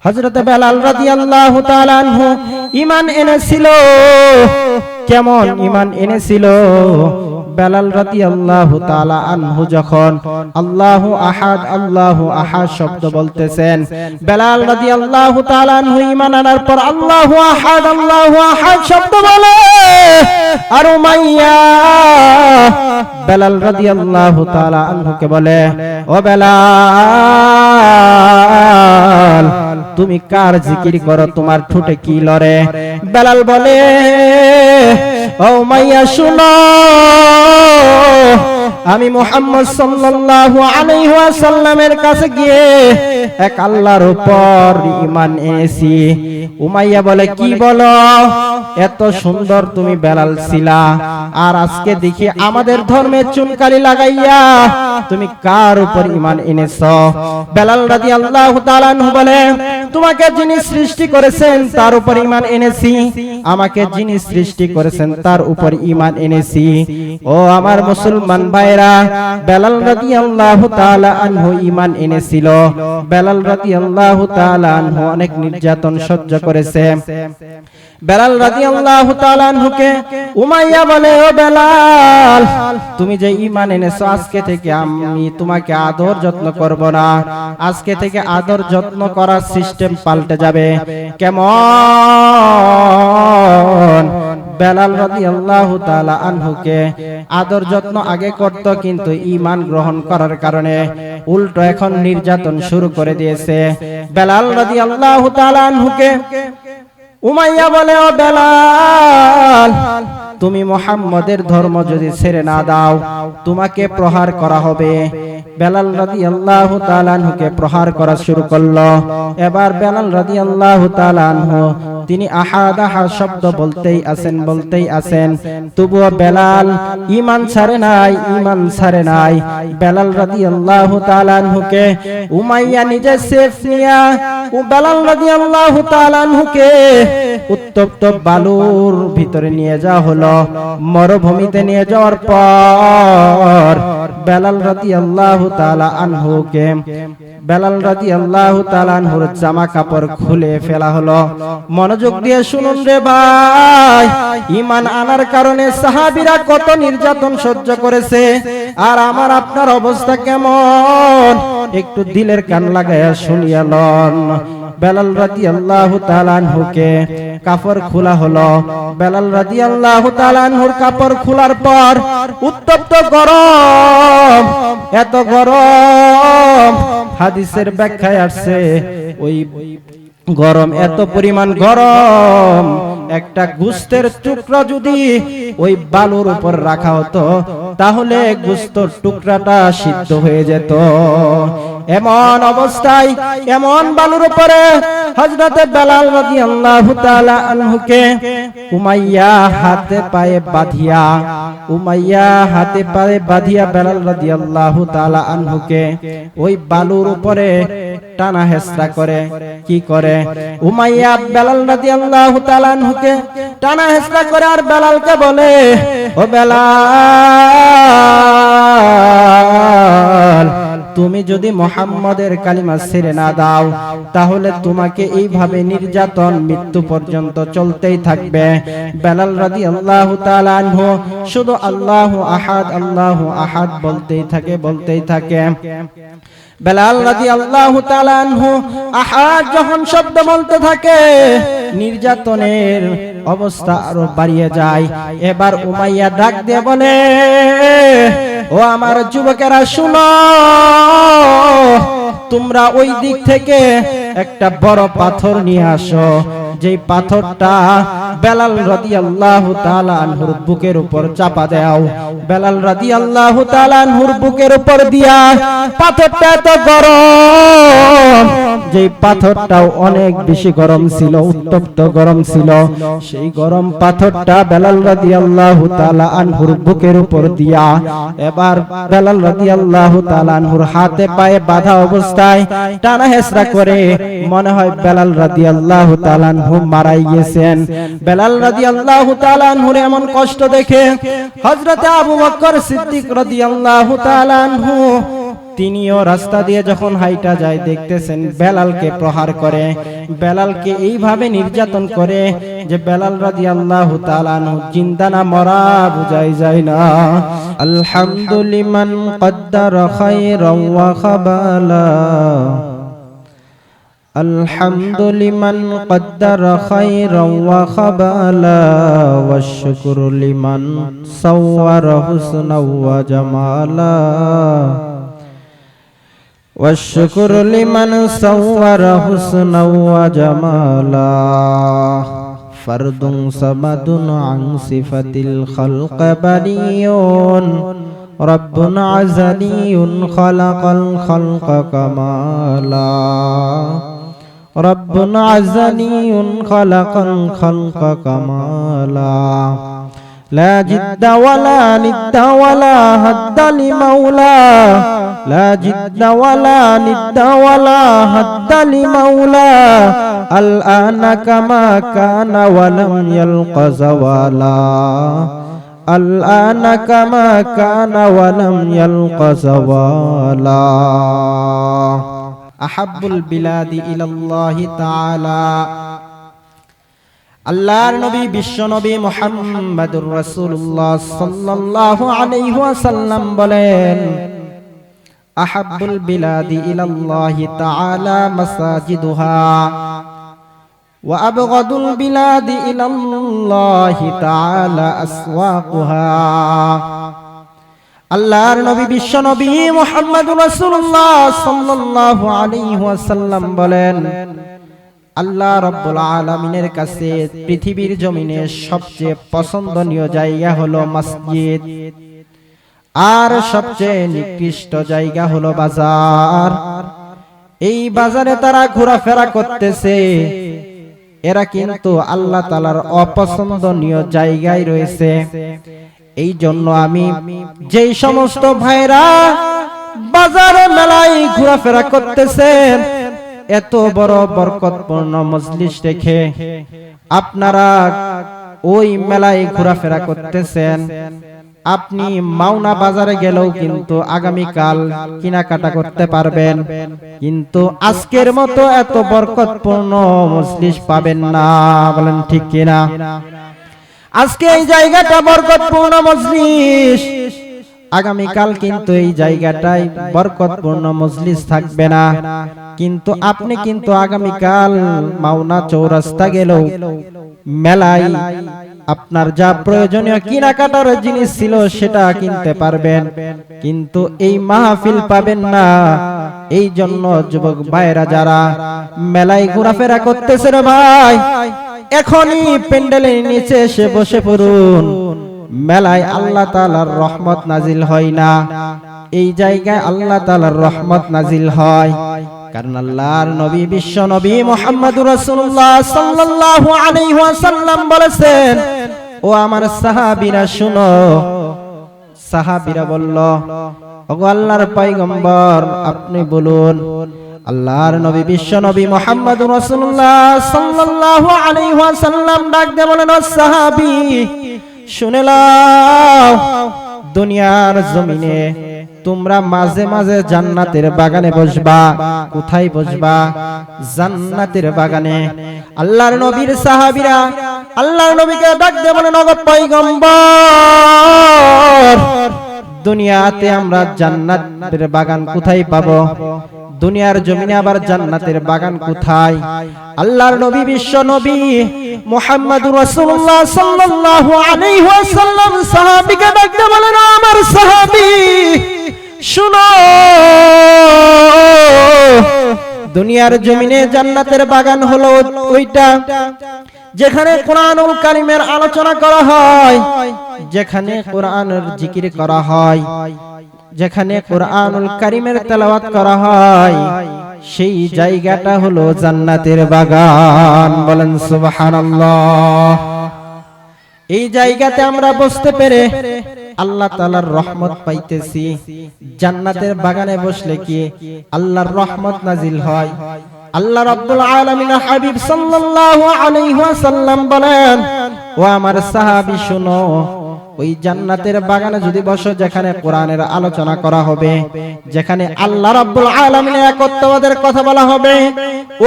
হযরত বেলাল রাদিয়াল্লাহু তাআলা আনহু ঈমান এনেছিল। কেমন ঈমান এনেছিল? বেলাল রাদিয়াল্লাহু তাআলা আনহু যখন আল্লাহু আহাদ শব্দ বলতেছেন, বেলাল রাদিয়াল্লাহু তাআলা আনহু ঈমান আনার পর আল্লাহু আহাদ শব্দ বলে। আর উমাইয়া বেলাল রাদিয়াল্লাহু তাআলা আনহুকে বলে, ও বেলাল, তুমি কার জিকির করো? তোমার ঠোঁটে কি লড়ে? বেলাল বলে, ও উমাইয়া শুনো, আমি মুহাম্মদ সাল্লাল্লাহু আলাইহি ওয়াসাল্লামের কাছে গিয়ে এক আল্লাহর উপর ঈমান এনেছি। উমাইয়া বলে, কি বলো? এত সুন্দর তুমি বেলাল ছিলা, আর আজকে দেখি আমাদের ধর্মে চুনকালি লাগাইয়া তুমি কার উপর ঈমান এনেছো? বেলাল রাদিয়াল্লাহু তাআলা আনহু বলে, তোমাকে যিনি সৃষ্টি করেছেন তার উপর ঈমান এনেছি, আমাকে যিনি সৃষ্টি করেছেন তার উপর ঈমান এনেছি। ও আমার মুসলমান ভাইরা, বেলাল রাদিয়াল্লাহু তাআলা আনহু ঈমান এনেছিল। বেলাল রাদিয়াল্লাহু তাআলা আনহু অনেক নির্যাতন সহ্য করেছে। বেলাল রাদিয়াল্লাহু তাআলা আনহুকে উমাইয়া বলে, ও বেলাল, তুমি যে ঈমান এনেছো, আজকে থেকে আমি তোমাকে আদর যত্ন করব না। আজকে থেকে আদর যত্ন করার সিস্টেম পাল্টে যাবে। কেমন? বেলাল রাদিয়াল্লাহু তাআলা আনহুকে আদর যত্ন আগে করত, কিন্তু ঈমান গ্রহণ করার কারণে উল্টো এখন নির্যাতন শুরু করে দিয়েছে। বেলাল রাদিয়াল্লাহু তাআলা আনহুকে উমাইয়া বলে, ও বেলাল, তুমি মুহাম্মদের ধর্ম যদি ছেড়ে না দাও, তোমাকে প্রহার করা হবে। বেলাল রাদিয়াল্লাহু তাআলা আনহুকে প্রহার করা শুরু করলো। এবার বেলাল রাদিয়াল্লাহু তাআলা আনহু তিনি আহাদ শব্দ বলতেই আছেন, তবুও বেলাল ঈমান ছাড়ে নাই। বেলাল রাদিয়াল্লাহু তাআলা আনহুকে উমাইয়া নিজে সেফ নিয়া বেলাল রাদিয়াল্লাহু তাআলা আনহুকে উত্তপ্ত বালুর ভিতরে নিয়ে যাওয়া হলো। মরুভূমিতে নিয়ে যাওয়ার পর বেলাল রাদিয়াল্লাহু তাআলা আনহুর জামা কাপড় খুলে ফেলা হলো। মনোযোগ দিয়ে শুনুন রে ভাই, ঈমান আনার কারণে সাহাবীরা কত নির্যাতন সহ্য করেছে, আর আমার আপনার অবস্থা কেমন একটু দিলের কান লাগায়া শুনিয়া লন। বেলাল রাদিয়াল্লাহু তাআলা আনহুকে কাপড় খোলা হলো। বেলাল রাদিয়াল্লাহু তাআলা আনহুর কাপড় খোলার পর উত্তপ্ত গরম, এত গরম, হাদিসের ব্যাখ্যায় আসছে ওই গরম, এত পরিমাণ গরম, একটা গোশতের টুকরা যদি ওই বালুর উপর রাখা হতো তাহলে গোশতের টুকরাটা সিদ্ধ হয়ে যেত। এমন অবস্থায় এমন বালুর উপরে হযরত বেলাল রাদিয়াল্লাহু তাআলা আনহুকে উমাইয়া হাতে পায়ে বাঁধিয়া বেলাল রাদিয়াল্লাহু তাআলা আনহুকে ওই বালুর উপরে টানা হেসরা করে। কি করে? উমাইয়া বেলাল রাদিয়াল্লাহু তাআলা আনহুকে টানা হেসরা করে আর বেলালকে বলে, ও বেলাল, তুমি যদি মুহাম্মদের কালিমা ছেড়ে না দাও তাহলে তোমাকে এইভাবে নির্যাতন মৃত্যু পর্যন্ত চলতেই থাকবে। বেলাল রাদিয়াল্লাহু তাআলা আনহু শুধু আল্লাহু আহাদ বলতেই থাকে। বেলাল রাদিয়াল্লাহু তাআলা আনহু আহাদ যখন শব্দ বলতে থাকে, নির্যাতনের অবস্থা আরো বাড়িয়ে যায়। এবার উমাইয়া ডাক দিয়ে বলে, ও আমার যুবকেরা শুনো, তোমরা ওই দিক থেকে একটা বড় পাথর নিয়ে আসো, যেই পাথরটা বেলাল রাদিয়াল্লাহু তাআলা আনহুর বুকের উপর চাপা দাও। বেলাল রাদিয়াল্লাহু তাআলা আনহুর বুকের উপর দিয়া পাথরটা এত গরম, যেই পাথরটাও অনেক বেশি গরম ছিল, উত্তপ্ত গরম ছিল, সেই গরম পাথরটা বেলাল রাদিয়াল্লাহু তাআলা আনহুর বুকের উপর দিয়া এবার বেলাল রাদিয়াল্লাহু তাআলা আনহুর হাতে পায়ে বাঁধা অবস্থায় টানা হেসরা করে। মনে হয় বেলাল রাদিয়াল্লাহু তাআলা আনহু মারাই গেছেন। বেলাল রাদিয়াল্লাহু তাআলা আনহুর এমন কষ্ট দেখে হযরত আবু বকর সিদ্দিক রাদিয়াল্লাহু তাআলা আনহু তিনিও রাস্তা দিয়ে যখন হাইটা যায় দেখতেছেন বেলালকে প্রহার করে, বেলালকে এইভাবে নির্যাতন করে যে বেলাল রাদিয়াল্লাহু তাআলা আনহু জিন্দা না মরা বুঝাই যায় না। আলহামদুলিমান কদ্দারা খায়রান ওয়া খাবালা, আলহামদুলিমান কদ্দারা খায়রান ওয়া খাবালা, ওয়াশ শুকরু লিমান সাওয়ারা হুসনাও ওয়া জামালা, والشكر لمن صور حسنا وجمالا، فرد صمد عن صفة الخلق بريء، رب عزلي خلق الخلق كمالا، رب عزلي خلق الخلق كمالا، لا جد ولا ند ولا هد لمولى، لا جد ولا ند ولا هد لمولى، الآن كما كان ولم يلق زوالا، الآن كما كان ولم يلق زوالا، أحب البلاد إلى الله تعالى। আল্লাহর নবী বিশ্ব নবী মুহাম্মদুর রাসূলুল্লাহ সাল্লাল্লাহু আলাইহি ওয়াসাল্লাম বলেন, আহাব্বুল বিলাদি ইলাল্লাহি তাআলা মাসাজিদুহা ওয়া আবগাদুল বিলাদি ইলাল্লাহি তাআলা আসওয়াকুহা। আল্লাহর নবী বিশ্ব নবী মুহাম্মদুর রাসূলুল্লাহ সাল্লাল্লাহু আলাইহি ওয়াসাল্লাম বলেন, আল্লাহ রাব্বুল আলামিনের কাছে পৃথিবীর জমিনে সবচেয়ে পছন্দনীয় জায়গা হলো মসজিদ, আর সবচেয়ে নিকৃষ্ট জায়গা হলো বাজার। এই বাজারে তারা ঘোরাফেরা করতেছে, এরা কিন্তু আল্লাহ তাআলার অপছন্দনীয় জায়গায় রয়েছে। এই জন্য আমি যেই সমস্ত ভাইরা বাজারে মেলায় ঘোরাফেরা করতেছেন, এত বড় বরকতপূর্ণ মজলিস রেখে আপনারা ওই মেলায় ঘোরাফেরা করতেছেন, আপনি মাওনা বাজারে গেলেও কিন্তু আগামীকাল কেনাকাটা করতে পারবেন, কিন্তু আজকের মতো এত বরকতপূর্ণ মজলিস পাবেন না। বলেন ঠিক কিনা? আজকে এই জায়গাটা বরকতপূর্ণ মজলিস, আগামীকাল কিন্তু এই জায়গাটায় বরকতপূর্ণ মজলিস থাকবে না। কিন্তু আপনি কিন্তু আগামীকাল মাওনা চৌরাস্তা গেলেও মেলায় আপনার যা প্রয়োজনীয় কেনাকাটার জিনিস ছিল সেটা কিনতে পারবেন, কিন্তু এই মাহফিল পাবেন না। এই জন্য যুবক ভাইরা যারা মেলায় ঘোরাফেরা করতেছে রে ভাই, এখনই প্যান্ডেলের নিচে এসে বসে পড়ুন। মেলায় আল্লাহ তাআলার রহমত নাজিল হয় না, এই জায়গায় আল্লাহ তাআলার রহমত নাজিল হয়। কারণ আল্লাহর নবী বিশ্ব নবী মুহাম্মদুর রাসূলুল্লাহ সাল্লাল্লাহু আলাইহি ওয়াসাল্লাম বলেছেন, ও আমার সাহাবীরা শুনো। সাহাবীরা বলল, ওগো আল্লাহর পয়গম্বর আপনি বলুন। আল্লাহর নবী বিশ্ব নবী মুহাম্মদুর রাসূলুল্লাহ সাল্লাল্লাহু আলাইহি ওয়াসাল্লাম ডাক দিয়ে বলেন, ও সাহাবী শুনে নাও, দুনিয়ার জমিনে তোমরা মাঝে মাঝে জান্নাতের বাগানে বসবা। কোথায় বসবা? জান্নাতের বাগানে। আল্লাহর নবীর সাহাবীরা আল্লাহর নবীকে ডাক দিয়ে বলেন, ওগো পয়গম্বর দুনিয়াতে আমরা জান্নাতের বাগান কোথায় পাবো? দুনিয়ার জমিনে আবার জান্নাতের বাগান কোথায়? আল্লাহর নবী বিশ্ব নবী মুহাম্মদুর রাসূলুল্লাহ সাল্লাল্লাহু আলাইহি ওয়াসাল্লাম সাহাবীকে ডাকতে বলেন, আমার সাহাবী শুনো, দুনিয়ার জমিনে জান্নাতের বাগান হলো ওইটা যেখানে কোরআনুল কারীমের আলোচনা করা হয়, যেখানে কোরআনের জিকির করা হয়, যেখানে কোরআনুল কারীমের তেলাওয়াত করা হয়, সেই জায়গাটা হলো জান্নাতের বাগান। বলেন সুবহানাল্লাহ। এই জায়গাতে আমরা বসতে পেরে আল্লাহ তাআলার রহমত পাইতেছি। জান্নাতের বাগানে বসলে কি আল্লাহর রহমত নাজিল হয়। আল্লাহ রাব্বুল আলামিনের হাবিব সাল্লাল্লাহু আলাইহি ওয়াসাল্লাম বলেন, ও আমার সাহাবী শুনো, ওই জান্নাতের বাগানে যদি বসো, যেখানে কোরআনের আলোচনা করা হবে, যেখানে আল্লাহ রাব্বুল আলামিনের একত্ববাদের কথা বলা হবে,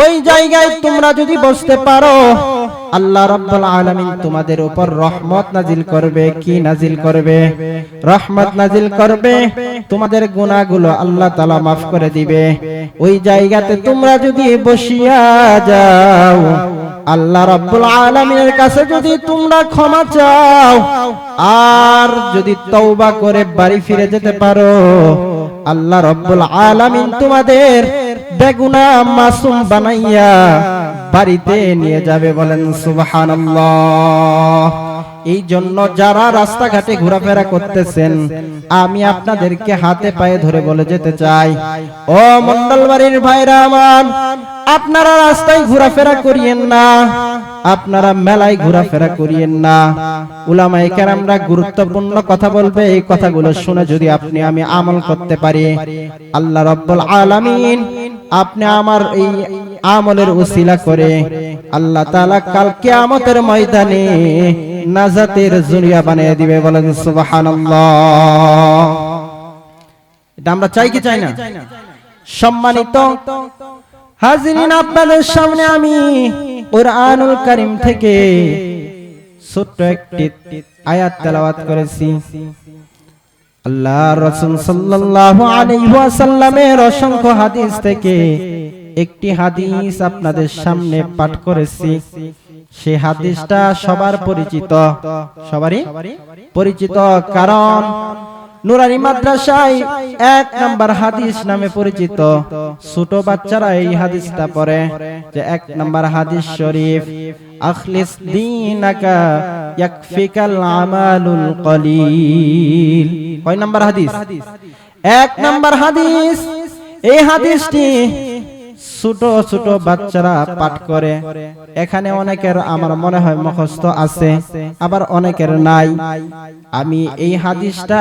ওই জায়গায় তোমরা যদি বসতে পারো, আল্লাহ রাব্বুল আলামিন তোমাদের উপর রহমত নাজিল করবে। কি নাজিল করবে? রহমত নাজিল করবে। তোমাদের গুনাহগুলো আল্লাহ তাআলা মাফ করে দিবে। ওই জায়গাতে তোমরা যদি বসিয়া যাও, আল্লাহ রাব্বুল আলামিনের কাছে যদি তোমরা ক্ষমা চাও, আর যদি তওবা করে বাড়ি ফিরে যেতে পারো, আল্লাহ রাব্বুল আলামিন তোমাদের বেগুনাহ মাসুম বানাইয়া বাড়িতে নিয়ে যাবে। বলেন সুবহানাল্লাহ। এই জন্য যারা রাস্তাঘাটে ঘোরাফেরা করতেছেন, আমি আপনাদেরকে হাতে পায়ে ধরে বলে যেতে চাই, ও মন্ডলবাড়ির ভাইরা আমার, আপনারা রাস্তায় ঘোরাফেরা করিয়েন না, আপনারা মেলায় ঘোরাফেরা করিয়েন না। উলামায়ে কেরামরা গুরুত্বপূর্ণ কথা বলবে, এই কথাগুলো শুনে যদি আপনি আমি আমল করতে পারি, আল্লাহ রাব্বুল আলামিন আপনি আমার এই আমলের উসিলা করে আল্লাহ তাআলা কাল কিয়ামতের ময়দানে নাজাতের জরিয়া বানিয়ে দিবে। বলেন সুবহানাল্লাহ। এটা আমরা চাই কি চাই না? সম্মানিত হাজিরিন, আপনাদের সামনে আমি কুরআনুল কারীম থেকে ছোট্ট একটি আয়াত তেলাওয়াত করেছি। আল্লাহর রাসূল সাল্লাল্লাহু আলাইহি ওয়াসাল্লামের অসংখ্য হাদিস থেকে একটি হাদিস আপনাদের সামনে পাঠ করেছি। সেই হাদিসটা সবার পরিচিত, সবারই পরিচিত, কারণ নুরানি মাদ্রাসায় 1 নাম্বার হাদিস নামে পরিচিত। ছোট বাচ্চারা এই হাদিসটা পড়ে যে 1 নাম্বার হাদিস শরীফ, আখলিস দীনাকা ইয়াকফিকাল আমালুল কলিল। কয় নাম্বার হাদিস? 1 নাম্বার হাদিস। এই হাদিসটি ছোট ছোট বাচ্চারা পাঠ করে। এখানে অনেকের আমার মনে হয় মুখস্থ আছে, আবার অনেকের নাই। আমি এই হাদিসটা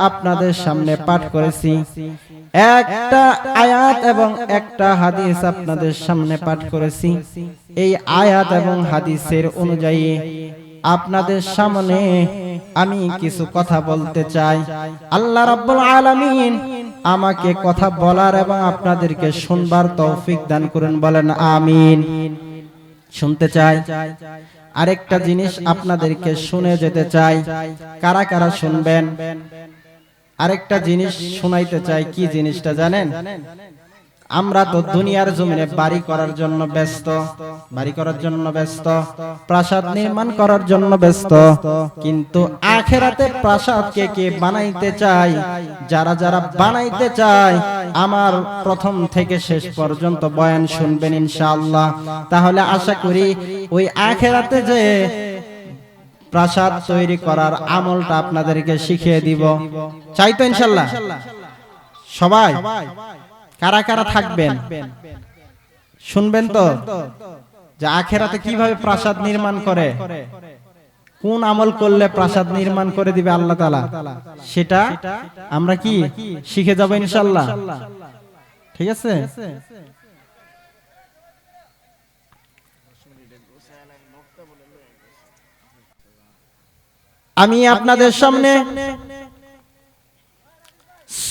আপনাদের সামনে পাঠ করেছি। একটা আয়াত এবং একটা হাদিস আপনাদের সামনে পাঠ করেছি। এই আয়াত এবং হাদিসের অনুযায়ী আপনাদের সামনে আমি কিছু কথা বলতে চাই। আল্লাহ রাব্বুল আলামিন আমাকে কথা বলার এবং আপনাদেরকে শুনবার তৌফিক দান করুন। বলেন আমিন। শুনতে চাই। আরেকটা জিনিস আপনাদেরকে শুনে যেতে চাই। কারা কারা শুনবেন? আরেকটা জিনিস শোনাইতে চাই। কি জিনিসটা জানেন? আমরা তো দুনিয়ার জমিনে বাড়ি করার জন্য ব্যস্ত, বাড়ি করার জন্য ব্যস্ত, প্রাসাদ নির্মাণ করার জন্য ব্যস্ত, কিন্তু আখিরাতে প্রাসাদ কে কে বানাইতে চায়? যারা যারা বানাইতে চায়, আমার প্রথম থেকে শেষ পর্যন্ত বয়ান শুনবেন ইনশাআল্লাহ। তাহলে আশা করি ওই আখিরাতে যে প্রাসাদ তৈরি করার আমলটা আপনাদেরকে শিখিয়ে দিব। চাই তো ইনশাআল্লাহ? সবাই কারা কারা থাকবেন? শুনবেন তো যে আখিরাতে কিভাবে প্রাসাদ নির্মাণ করে, কোন আমল করলে প্রাসাদ নির্মাণ করে দিবে আল্লাহ তাআলা, সেটা আমরা কি শিখে যাব ইনশাআল্লাহ। ঠিক আছে? আমি আপনাদের সামনে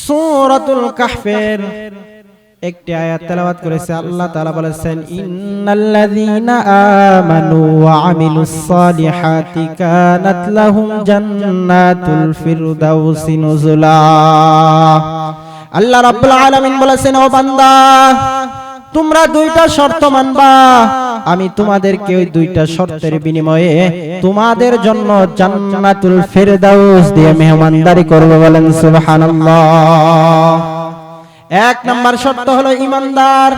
সূরাতুল কাহফের একটি আয়াত তেলাওয়াত করেছে। আল্লাহ তাআলা বলেছেন, ইন্নাল্লাযীনা আমানু ওয়া আমিলুস সালিহাতি কানাত লাহুম জান্নাতুল ফিরদাউসি নুজুলা। আল্লাহ রাব্বুল আলামিন বলেছেন, ও বান্দা, তোমরা দুইটা শর্ত মানবা, আমি তোমাদেরকে ওই দুইটা শর্তের বিনিময়ে তোমাদের জন্য জান্নাতুল ফিরদাউস দিয়ে মেহমানদারি করব। বলেন সুবহানাল্লাহ। 1 নাম্বার শর্ত হলো ইমানদার।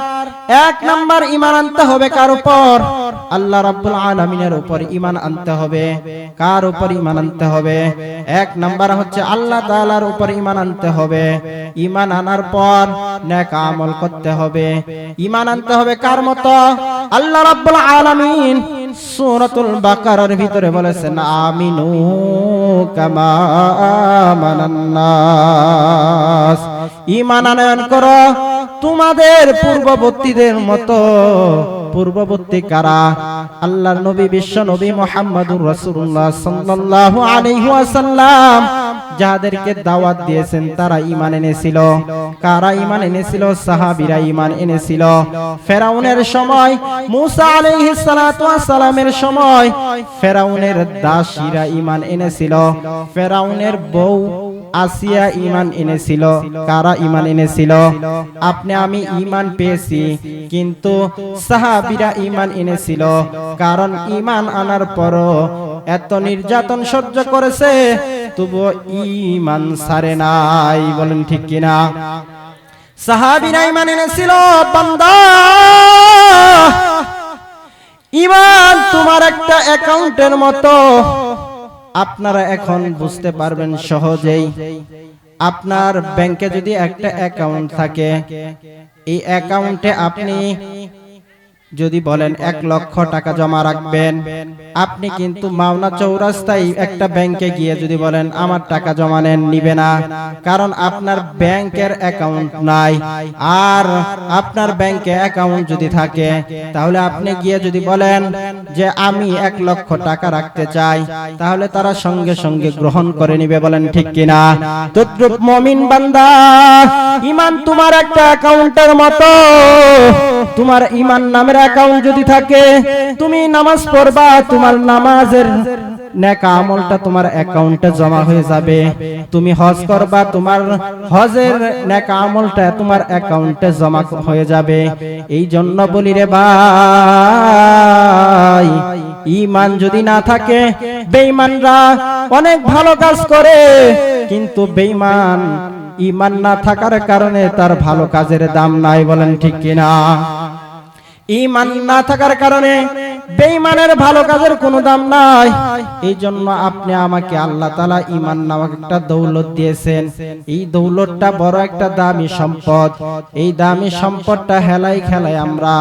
1 নাম্বার ঈমান আনতে হবে কার উপর? আল্লাহ রাব্বুল আলামিনের উপর ঈমান আনতে হবে। কার উপর ঈমান আনতে হবে? 1 নাম্বার হচ্ছে আল্লাহ তাআলার উপর ঈমান আনতে হবে। ঈমান আনার পর নেক আমল করতে হবে। ঈমান আনতে হবে কার মতো? আল্লাহ রাব্বুল আলামিন সূরাতুল বাকারার ভিতরে বলেছেন, আমিনু কামা আমানান নাস। ঈমান আনয়ন করো তোমাদের পূর্ববর্তীদের মতো পূর্ববর্তী কারা? আল্লাহর নবী বিশ্ব নবী মুহাম্মদুর রাসূলুল্লাহ সাল্লাল্লাহু আলাইহি ওয়াসাল্লাম যাদেরকে দাওয়াত দিয়েছেন তারা ঈমান এনেছিল। কারা ঈমান এনেছিল? সাহাবীরা ঈমান এনেছিল। ফেরাউনের সময়, মুসা আলাইহিস সালাতু ওয়াস সালামের সময় ফেরাউনের দাসীরা ঈমান এনেছিল। ফেরাউনের বউ আসিয়া ঈমান এনেছিল। কারা ঈমান এনেছিল? আপনি আমি ঈমান পেয়েছি, কিন্তু সাহাবীরা ঈমান এনেছিল। কারণ ঈমান আনার পরও এত নির্যাতন সহ্য করেছে, তবুও ঈমান ছাড়ে নাই। বলেন ঠিক কিনা? সাহাবীরা ঈমান এনেছিল। বান্দা, ঈমান তোমার একটা অ্যাকাউন্টের মতো। আপনারা এখন বুঝতে পারবেন সহজেই। আপনার ব্যাংকে যদি একটা অ্যাকাউন্ট থাকে, এই অ্যাকাউন্টে আপনি যদি বলেন 1 লক্ষ টাকা জমা রাখবেন, আপনি কিন্তু মাওনা চৌরাস্তায় একটা ব্যাংকে গিয়ে যদি বলেন আমার টাকা জমা নেন, নিবে না। কারণ আপনার ব্যাংকের অ্যাকাউন্ট নাই। আর আপনার ব্যাংকে অ্যাকাউন্ট যদি থাকে, তাহলে আপনি গিয়ে যদি বলেন যে আমি 1 লক্ষ টাকা রাখতে চাই, তাহলে তারা সঙ্গে সঙ্গে গ্রহণ করে নিবে। বলেন ঠিক কিনা? তদ্রূপ মুমিন বান্দা, ঈমান তোমার একটা অ্যাকাউন্টের মতো। তোমার ঈমান নামের অ্যাকাউন্ট যদি থাকে, তুমি নামাজ পড়বা, তোমার নামাজের নেক আমলটা তোমার অ্যাকাউন্টে জমা হয়ে যাবে। তুমি হজ করবা, তোমার হজের নেক আমলটা তোমার অ্যাকাউন্টে জমা হয়ে যাবে। এই জন্য বলি রে ভাই, ঈমান যদি না থাকে, বেঈমানরা অনেক ভালো কাজ করে, কিন্তু বেঈমান ঈমান না থাকার কারণে তার ভালো কাজের দাম নাই। বলেন ঠিক কিনা? ঈমান না থাকার কারণে বেঈমানের ভালো কাজের কোনো দাম নাই। এই জন্য আপনি আমাকে আল্লাহ তাআলা ঈমান নামক একটা দৌলত দিয়েছেন। এই দৌলতটা বড় একটা দামি সম্পদ। এই দামি সম্পদটা হেলায় খেলায় আমরা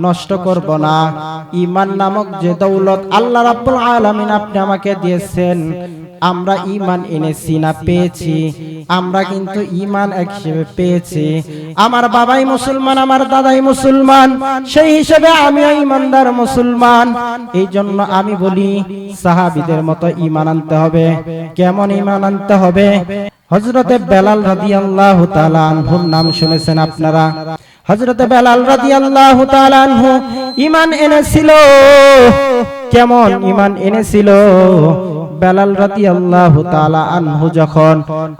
নষ্ট করব না। ঈমান নামক যে দৌলত আল্লাহ রাব্বুল আলামিন আপনি আমাকে দিয়েছেন, আমরা ঈমান এনেছি না পেয়েছি? আমরা কিন্তু ঈমান একসাথে পেয়েছি। আমার বাবাই মুসলমান, আমার দাদাই মুসলমান, সেই হিসেবে আমিও ঈমানদার মুসলমান। এই জন্য আমি বলি সাহাবীদের মতো ঈমান আনতে হবে। কেমন ঈমান আনতে হবে? হযরতে বেলাল রাদিয়াল্লাহু তাআলা আনহুর নাম শুনেছেন আপনারা? হযরতে বেলাল রাদিয়াল্লাহু তাআলা আনহু ঈমান এনেছিল। কেমন ঈমান এনেছিল? বেলাল রাদিয়াল্লাহু তাআলা আনহু যখন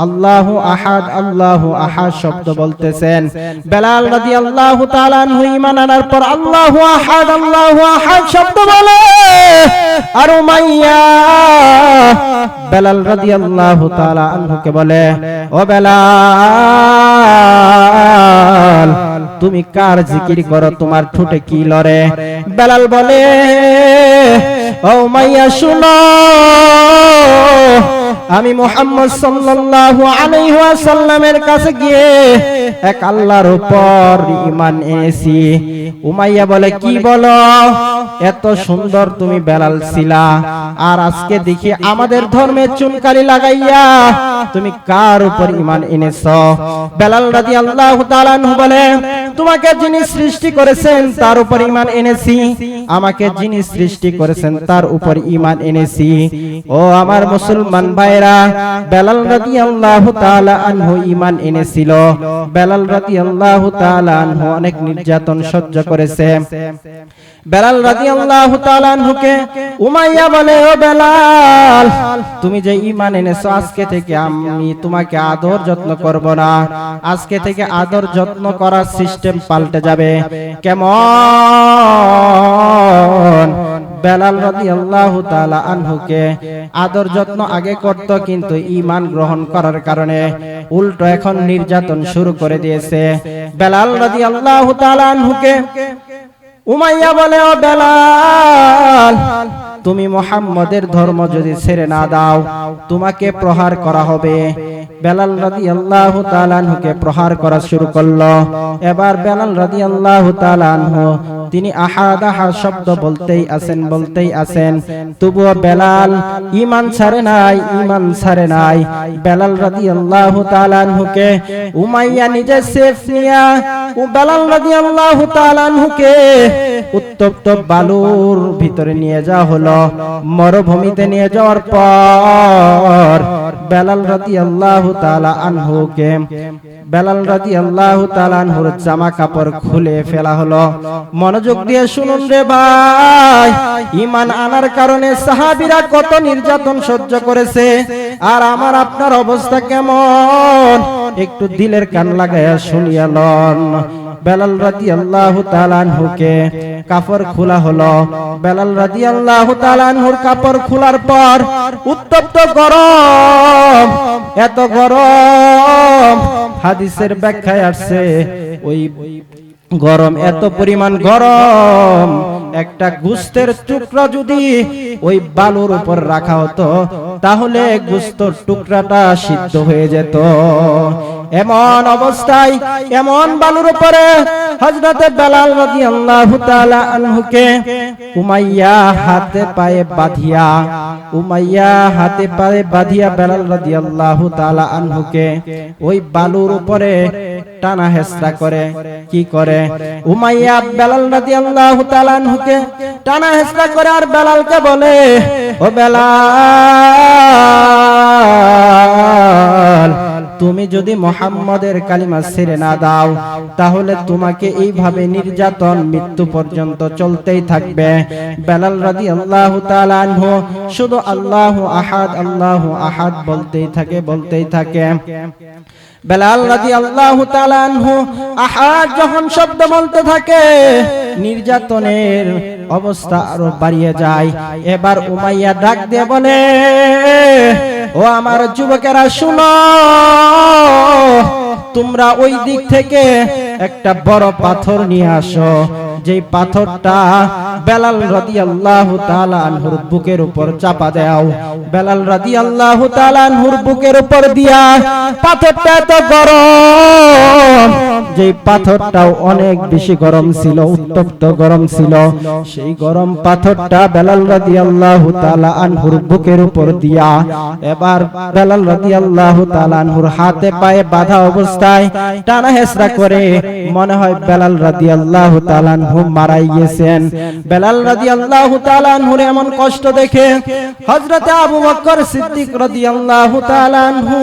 আল্লাহু আহাদ আল্লাহু আহাদ শব্দ বলতেছেন, বেলাল রাদিয়াল্লাহু তাআলা আনহু ঈমান আনার পর আল্লাহু আহাদ শব্দ বলে। আর উমাইয়া বেলাল রাদিয়াল্লাহু তাআলা আনহুকে বলে, ও বেলাল, তুমি কার জিকির করো? তোমার ঠোঁটে কি লড়ে? বেলাল বলে, ও উমাইয়া শুনো, আমি মুহাম্মদ সাল্লাল্লাহু আলাইহি ওয়াসাল্লামের কাছে গিয়ে এক আল্লাহর উপর ঈমান এনেছি। উমাইয়া বলে, কি বলো? এত সুন্দর তুমি বেলাল ছিলা, আর আজকে দেখি আমাদের ধর্মে চুনকালি লাগাইয়া তুমি কার উপর ঈমান এনেছো? বেলাল রাদিয়াল্লাহু তাআলা আনহু বলে, তোমাকে যিনি সৃষ্টি করেছেন তার উপর ঈমান এনেছি, আমাকে যিনি সৃষ্টি করেছেন তার উপর ঈমান এনেছি। ও আমার মুসলমান ভাইরা, বেলাল রাদিয়াল্লাহু তাআলা আনহু ঈমান এনেছিল। বেলাল রাদিয়াল্লাহু তাআলা আনহু অনেক নির্যাতন সহ্য করেছে। বেলাল রাদিয়াল্লাহু তাআলা আনহুকে উমাইয়া বলে, ও বেলাল, তুমি যে ঈমান এনেছো, আজকে থেকে আমি তোমাকে আদর যত্ন করব না। আজকে থেকে আদর যত্ন করার সিস্টেম পাল্টে যাবে। কেমন? বেলাল রাদিয়াল্লাহু তাআলা আনহুকে আদর যত্ন আগে করত, কিন্তু ঈমান গ্রহণ করার কারণে উল্টো এখন নির্যাতন শুরু করে দিয়েছে। বেলাল রাদিয়াল্লাহু তাআলা আনহুকে উমাইয়া বলে, ও বেলাল, তুমি মুহাম্মদের ধর্ম যদি ছেড়ে না দাও, তোমাকে প্রহার করা হবে। বেলাল রাদিয়াল্লাহু তাআলা আনহুকে প্রহার করা শুরু করলো। এবার বেলাল রাদিয়াল্লাহু তাআলা আনহু তিনি আহাদ আহাদ শব্দ বলতেই আছেন তবুও বেলাল ঈমান ছাড়ে নাই বেলাল রাদিয়াল্লাহু তাআলা আনহুকে উমাইয়া নিজে সেফ নিয়া ও বেলাল রাদিয়াল্লাহু তাআলা আনহুকে উত্তপ্ত বালুর ভিতরে নিয়ে যাওয়া হলো মরুভূমিতে নিয়ে যাওয়ার পর বেলাল রাদিয়াল্লাহু তাআলা আনহুর জামা কাপড় খুলে ফেলা হলো। মনোযোগ দিয়ে শুনুন রে ভাই, ঈমান আনার কারণে সাহাবীরা কত নির্যাতন সহ্য করেছে, আর আমার আপনার অবস্থা কেমন একটু দিলের কান লাগায়া শুনিয়া লন। বেলাল রাদিয়াল্লাহু তাআলা আনহুকে কাপড় খোলা হলো। বেলাল রাদিয়াল্লাহু তাআলা আনহুর কাপড় খোলার পর উত্তপ্ত গরম, এত গরম, হাদিসের ব্যাখ্যায় আসছে ওই গরম, এত পরিমাণ গরম, একটা গোশতের টুকরা যদি ওই বালুর উপর রাখা হতো তাহলে গোশতের টুকরাটা সিদ্ধ হয়ে যেত। এমন অবস্থায় এমন বালুর উপরে হযরতে বেলাল রাদিয়াল্লাহু তাআলা আনহুকে উমাইয়া হাতে পায়ে বাঁধিয়া বেলাল রাদিয়াল্লাহু তাআলা আনহুকে ওই বালুর উপরে টানা হেসরা করে। কি করে? উমাইয়া বেলাল রাদিয়াল্লাহু তাআলা আনহুকে টানা হেসরা করে আর বেলালকে বলে, ও বেলাল, তুমি যদি মুহাম্মাদের কালিমা ছেড়ে না দাও তাহলে তোমাকে এইভাবে নির্যাতন মৃত্যু পর্যন্ত চলতেই থাকবে। বেলাল রাদিয়াল্লাহু তাআলা আনহু শুধু আল্লাহু আহাদ বলতেই থাকে। বেলাল রাদিয়াল্লাহু তাআলা আনহু আহাদ যখন শব্দ বলতে থাকে নির্যাতনের অবস্থা আরো বাড়িয়ে যায়। এবার উমাইয়া ডাক দিয়ে বলে, ও আমার যুবকেরা শুনো, তোমরা ওই দিক থেকে একটা বড় পাথর নিয়ে আসো, যেই পাথরটা বেলাল রাদিয়াল্লাহু তাআলা আনহুর বুকের উপর চাপা দাও। বেলাল রাদিয়াল্লাহু তাআলা আনহুর বুকের উপর দিয়া পাথরটা এত গরম, যেই পাথরটাও অনেক বেশি গরম ছিল, উত্তপ্ত গরম ছিল, সেই গরম পাথরটা বেলাল রাদিয়াল্লাহু তাআলা আনহুর বুকের উপর দিয়া এবার বেলাল রাদিয়াল্লাহু তাআলা আনহুর হাতে পায়ে বাঁধা অবস্থায় টানা হেসরা করে। মনে হয় বেলাল রাদিয়াল্লাহু তাআলা আনহু মারাই গেছেন। বেলাল রাদিয়াল্লাহু তাআলা আনহুর এমন কষ্ট দেখে হযরতে আবু বকর সিদ্দিক রাদিয়াল্লাহু তাআলা আনহু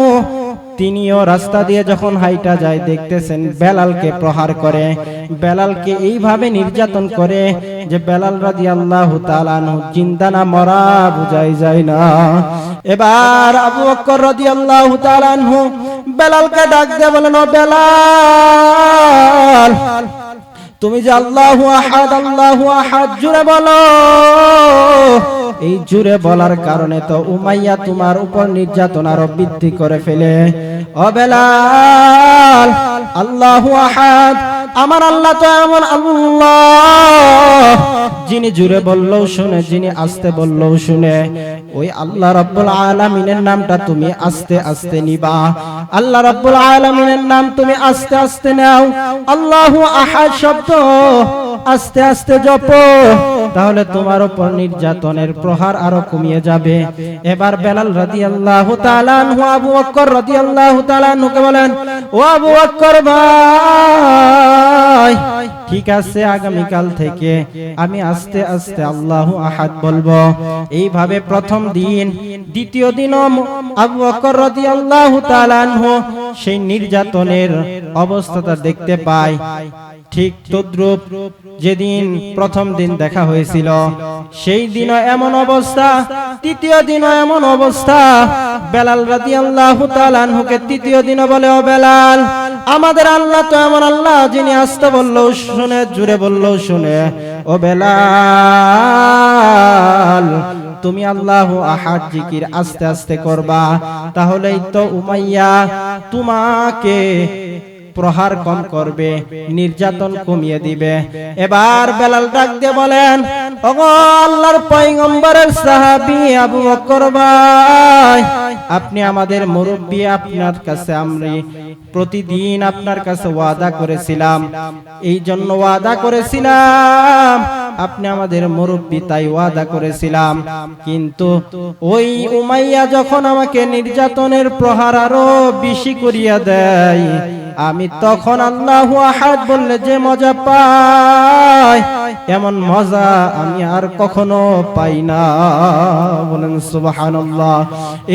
তিনিও রাস্তা দিয়ে যখন হাইটা যায় দেখতেছেন বেলালকে প্রহার করে, বেলালকে এইভাবে নির্যাতন করে যে বেলাল রাদিয়াল্লাহু তাআলা আনহু জিন্দা না মরা বুঝাই যায় না। এবার আবু বকর রাদিয়াল্লাহু তাআলা আনহু বেলালকে ডাক দিয়ে বলেন, ও বেলাল, তুমি যে আল্লাহু আহাদ জুড়ে বলো। এই জুড়ে বলার কারণে তো উমাইয়া তোমার উপর নির্যাতন আরো বৃদ্ধি করে ফেলে। ও বেলাল, আল্লাহু আহাদ, আমার আল্লাহ তো এমন আল্লাহ যিনি জুড়ে বললেও শুনে, যিনি আস্তে বললেও শুনে। ওই আল্লাহ রাব্বুল আলামিনের নামটা তুমি আস্তে আস্তে নিবা, আল্লাহ রাব্বুল আলামিনের নাম তুমি আস্তে আস্তে নাও। আল্লাহু আহাদ শব্দ আস্তে আস্তে জপো, তাহলে তোমার উপর নির্যাতনের প্রহার আরো কমিয়ে যাবে। এবার বেলাল রাদিয়াল্লাহু তাআলা আনহু আবু বকর রাদিয়াল্লাহু তাআলা আনহুকে বলেন, ও আবু বকর ভাই, ঠিক আছে, আগামীকাল থেকে আমি আস্তে আস্তে আল্লাহু আহাদ বলবো। এইভাবে প্রথম দিন, দ্বিতীয় দিনও আবু বকর রাদিয়াল্লাহু তাআলা আনহু সেই নির্যাতনের অবস্থাটা দেখতে পায়। ঠিক তদ্রূপ যেদিন প্রথম দিন দেখা হয়েছিল সেই দিনও এমন অবস্থা, তৃতীয় দিনও এমন অবস্থা। বেলাল রাদিয়াল্লাহু তাআলা আনহুকে তৃতীয় দিনও বলে, ও বেলাল, আমাদের আল্লাহ তো এমন আল্লাহ যিনি আস্তে বললেও শুনে, জুড়ে বললেও শুনে। ও বেলাল, তুমি আল্লাহু আহাদ জিকির আস্তে আস্তে করবা, তাহলেই তো উমাইয়া তোমাকে প্রহার কম করবে, নির্যাতন কমিয়ে দিবে। এবার বেলাল ডাক দিয়ে বলেন, ওগো আল্লাহর পয়গম্বরের সাহাবী আবু বকর ভাই, আপনি আমাদের মুরব্বী, আপনার কাছে আমরা প্রতিদিন আপনার কাছে ওয়াদা করেছিলাম, এই জন্য ওয়াদা করেছিলাম, আপনি আমাদের মুরব্বী তাই ওয়াদা করেছিলাম। কিন্তু ওই উমাইয়া যখন আমাকে নির্যাতনের প্রহার আরো বেশি করিয়া দেয়, আমি তখন আল্লাহু আহাদ বললে যে মজা পাই, এমন মজা আমি আর কখনো পাই না। বলেন সুবহানাল্লাহ।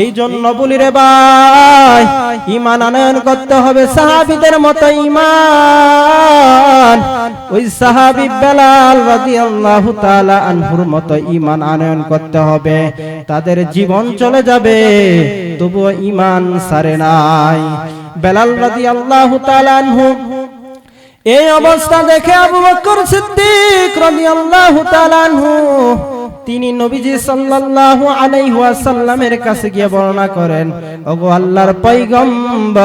এই জন্য বলি রে ভাই, ঈমান আনয়ন করতে হবে সাহাবীদের মতো ঈমান। ওই সাহাবী বেলাল রাদিয়াল্লাহু তাআলা আনহুর মতো ঈমান আনয়ন করতে হবে। তাদের জীবন চলে যাবে তবুও ঈমান ছাড়ে নাই। বেলাল রাদিয়াল্লাহু তাআলা আনহু এই অবস্থা দেখে আবু বকর সিদ্দিক রাদিয়াল্লাহু তাআলা আনহু তিনি নবীজি সাল্লাল্লাহু আলাইহি ওয়াসাল্লামের কাছে গিয়ে বর্ণনা করেন, ওগো আল্লাহর পয়গম্বর,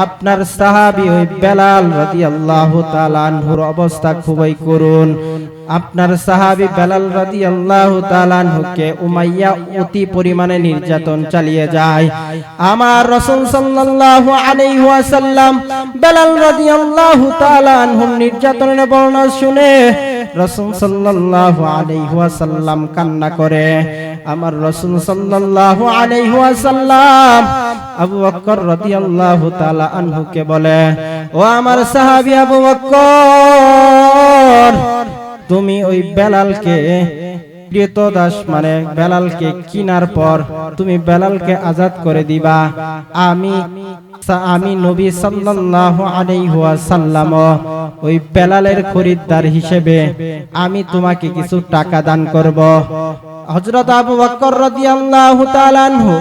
আপনার সাহাবী ওই বেলাল রাদিয়াল্লাহু তাআলা আনহুর অবস্থা খুবই করুণ। আপনার সাহাবী বেলাল রাদিয়াল্লাহু তাআলা আনহুকে উমাইয়া অতি পরিমাণে নির্যাতন চালিয়ে যায়। আমার রাসূল সাল্লাল্লাহু আলাইহি ওয়াসাল্লাম বেলাল রাদিয়াল্লাহু তাআলা আনহুর নির্যাতনের বর্ণনা শুনে রাসূল সাল্লাল্লাহু আলাইহি ওয়াসাল্লাম কান্না করে। আমার রাসূল সাল্লাল্লাহু আলাইহি ওয়াসাল্লাম আবু বকর রাদিয়াল্লাহু তাআলা আনহুকে বলে, ও আমার সাহাবী আবু বকর, তুমি ওই বেলালকে ক্রীতদাস মানে বেলালকে কিনার পর তুমি বেলালকে আজাদ করে দিবা। আমি নবী সাল্লাল্লাহু আলাইহি ওয়াসাল্লাম ওই বেলালের খরিদ্দার হিসেবে আমি তোমাকে কিছু টাকা দান করব। হযরত আবু বকর রাদিয়াল্লাহু তাআলা আনহু